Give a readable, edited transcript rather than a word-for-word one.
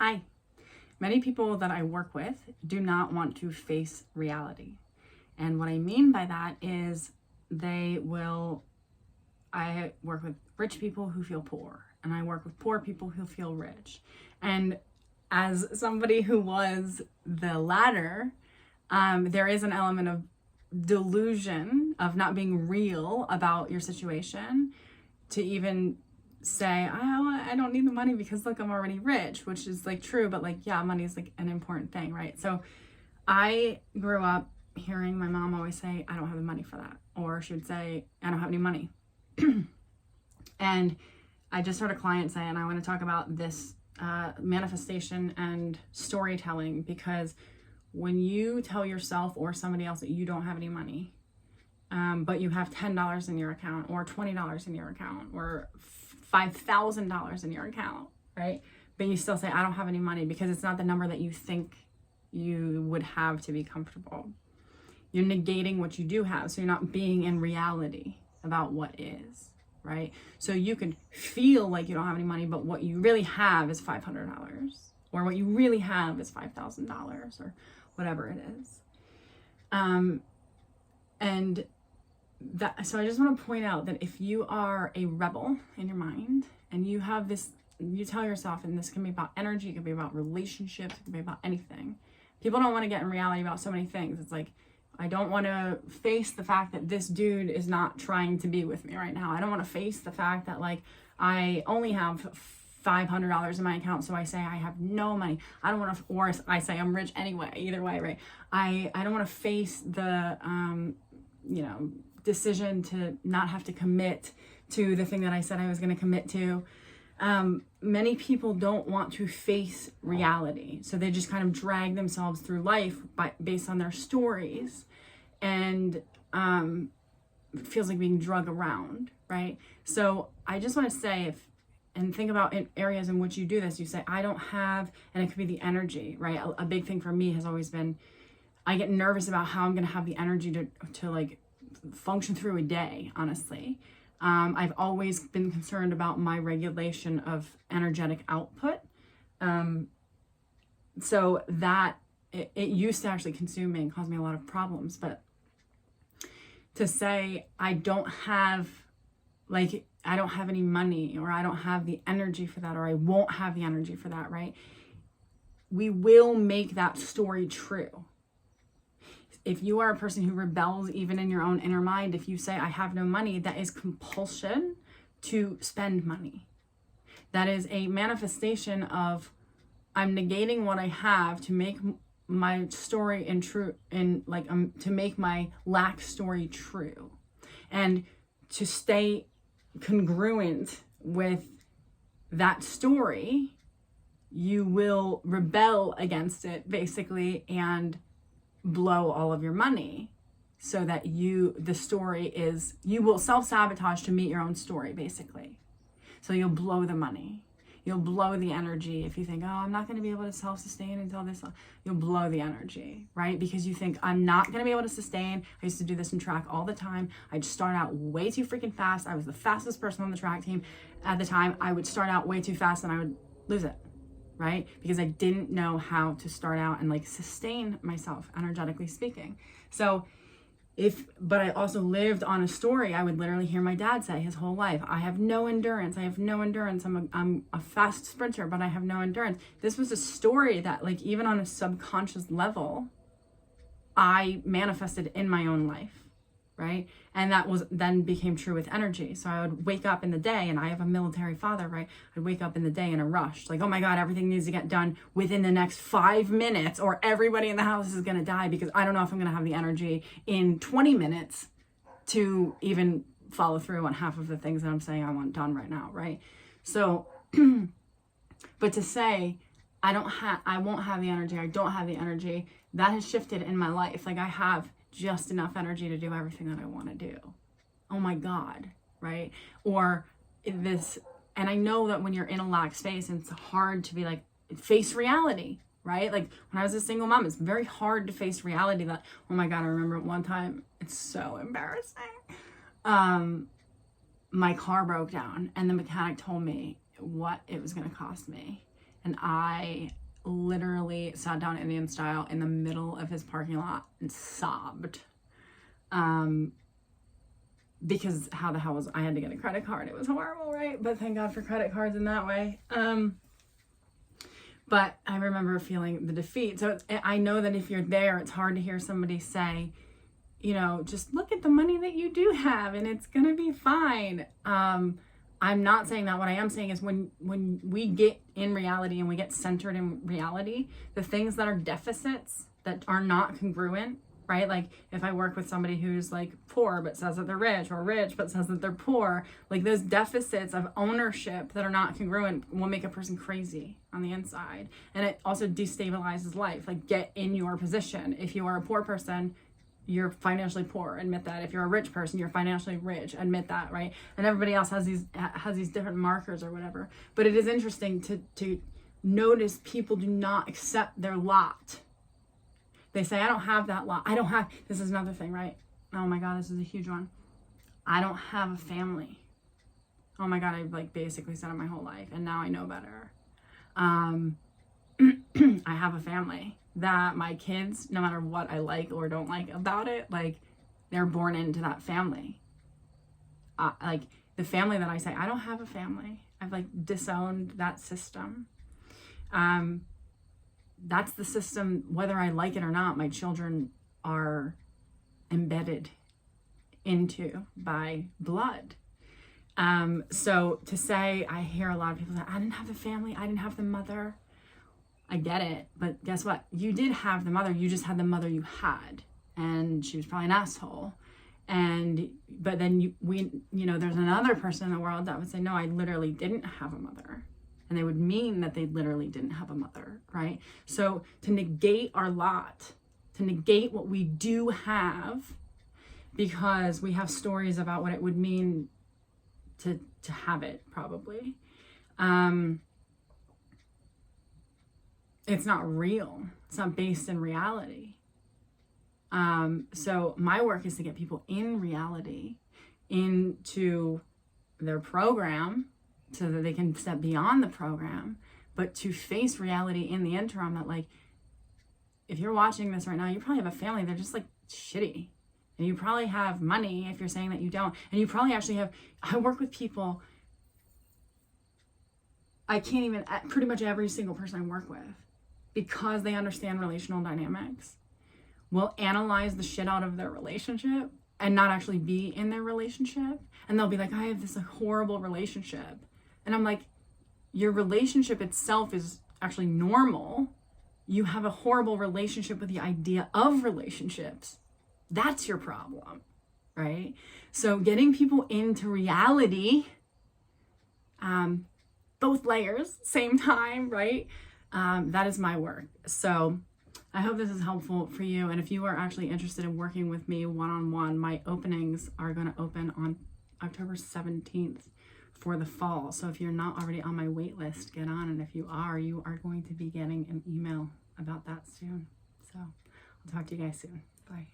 Hi. Many people that I work with do not want to face reality. And what I mean by that is I work with rich people who feel poor, and I work with poor people who feel rich. And as somebody who was the latter, there is an element of delusion, of not being real about your situation, to even say, oh, I don't need the money because look, I'm already rich, which is like true, but like, yeah, money is like an important thing, right? So I grew up hearing my mom always say, I don't have the money for that. Or she would say, I don't have any money. And I just heard a client say, and I want to talk about this manifestation and storytelling, because when you tell yourself or somebody else that you don't have any money, but you have $10 in your account or $20 in your account or $5,000 in your account, right? But you still say, I don't have any money, because it's not the number that you think you would have to be comfortable. You're negating what you do have. So you're not being in reality about what is, right? So you can feel like you don't have any money, but what you really have is $500, or what you really have is $5,000, or whatever it is. So I just want to point out that if you are a rebel in your mind and you have this, you tell yourself, and this can be about energy, it can be about relationships, it can be about anything. People don't want to get in reality about so many things. It's like, I don't want to face the fact that this dude is not trying to be with me right now. I don't want to face the fact that like I only have $500 in my account, so I say I have no money. I don't want to, or I say I'm rich anyway. Either way, right? I don't want to face the decision to not have to commit to the thing that I said I was going to commit to. Many people don't want to face reality, so they just kind of drag themselves through life based on their stories, and it feels like being drug around, right? So I just want to say, and think about in areas in which you do this, you say, I don't have, and it could be the energy, right? A big thing for me has always been, I get nervous about how I'm going to have the energy to like function through a day, honestly. I've always been concerned about my regulation of energetic output. So that it used to actually consume me and cause me a lot of problems. But to say I don't have any money, or I don't have the energy for that, or I won't have the energy for that, right? We will make that story true. If you are a person who rebels even in your own inner mind, if you say, I have no money, that is compulsion to spend money. That is a manifestation of, I'm negating what I have to make my story to make my lack story true. And to stay congruent with that story, you will rebel against it, basically, and blow all of your money, so that you will self-sabotage to meet your own story, basically. So you'll blow the money, you'll blow the energy. If you think, oh, I'm not going to be able to self-sustain until this, you'll blow the energy, right? Because you think, I'm not going to be able to sustain. I used to do this in track all the time. I'd start out way too freaking fast. I was the fastest person on the track team at the time. I would start out way too fast and I would lose it, right? Because I didn't know how to start out and like sustain myself, energetically speaking. So but I also lived on a story. I would literally hear my dad say his whole life, I have no endurance. I'm a fast sprinter, but I have no endurance. This was a story that, like, even on a subconscious level, I manifested in my own life, right? And that then became true with energy. So I would wake up in the day, and I have a military father, right? I'd wake up in the day in a rush, like, oh my God, everything needs to get done within the next 5 minutes, or everybody in the house is going to die, because I don't know if I'm going to have the energy in 20 minutes to even follow through on half of the things that I'm saying I want done right now, right? So, but to say, I won't have the energy, I don't have the energy, that has shifted in my life. Like, I have just enough energy to do everything that I want to do. Oh my God, right? Or this, and I know that when you're in a lack space, and it's hard to be like, face reality, right? Like when I was a single mom, it's very hard to face reality that, oh my God, I remember one time, it's so embarrassing. My car broke down and the mechanic told me what it was going to cost me. And I literally sat down Indian style in the middle of his parking lot and sobbed. Because how the hell was I had to get a credit card? It was horrible, right? But thank God for credit cards in that way. But I remember feeling the defeat. So I know that if you're there, it's hard to hear somebody say, you know, just look at the money that you do have and it's going to be fine. I'm not saying that. What I am saying is when we get in reality and we get centered in reality, the things that are deficits that are not congruent, right? Like if I work with somebody who's like poor but says that they're rich, or rich but says that they're poor, like those deficits of ownership that are not congruent will make a person crazy on the inside. And it also destabilizes life. Like get in your position. If you are a poor person, you're financially poor, admit that. If you're a rich person, you're financially rich, admit that, right? And everybody else has these different markers or whatever. But it is interesting to notice people do not accept their lot. They say, I don't have that lot. I don't have, this is another thing, right? Oh my God, this is a huge one. I don't have a family. Oh my God, I've like basically said it my whole life and now I know better. I have a family that my kids, no matter what I like or don't like about it, like they're born into that family. Like the family that I say, I don't have a family. I've like disowned that system. That's the system, whether I like it or not, my children are embedded into by blood. So to say, I hear a lot of people say, I didn't have the family, I didn't have the mother. I get it, but guess what? You did have the mother, you just had the mother you had. And she was probably an asshole. But then there's another person in the world that would say, no, I literally didn't have a mother. And they would mean that they literally didn't have a mother, right? So to negate our lot, to negate what we do have, because we have stories about what it would mean to have it, probably. It's not real. It's not based in reality. So my work is to get people in reality, into their program, so that they can step beyond the program, but to face reality in the interim that, like, if you're watching this right now, you probably have a family, they're just like shitty. And you probably have money if you're saying that you don't. And you probably actually have, I work with people, pretty much every single person I work with, because they understand relational dynamics, will analyze the shit out of their relationship and not actually be in their relationship. And they'll be like, I have this horrible relationship. And I'm like, your relationship itself is actually normal. You have a horrible relationship with the idea of relationships. That's your problem, right? So getting people into reality, both layers, same time, right? That is my work. So I hope this is helpful for you. And if you are actually interested in working with me one-on-one, my openings are going to open on October 17th for the fall. So if you're not already on my wait list, get on. And if you are going to be getting an email about that soon. So I'll talk to you guys soon. Bye.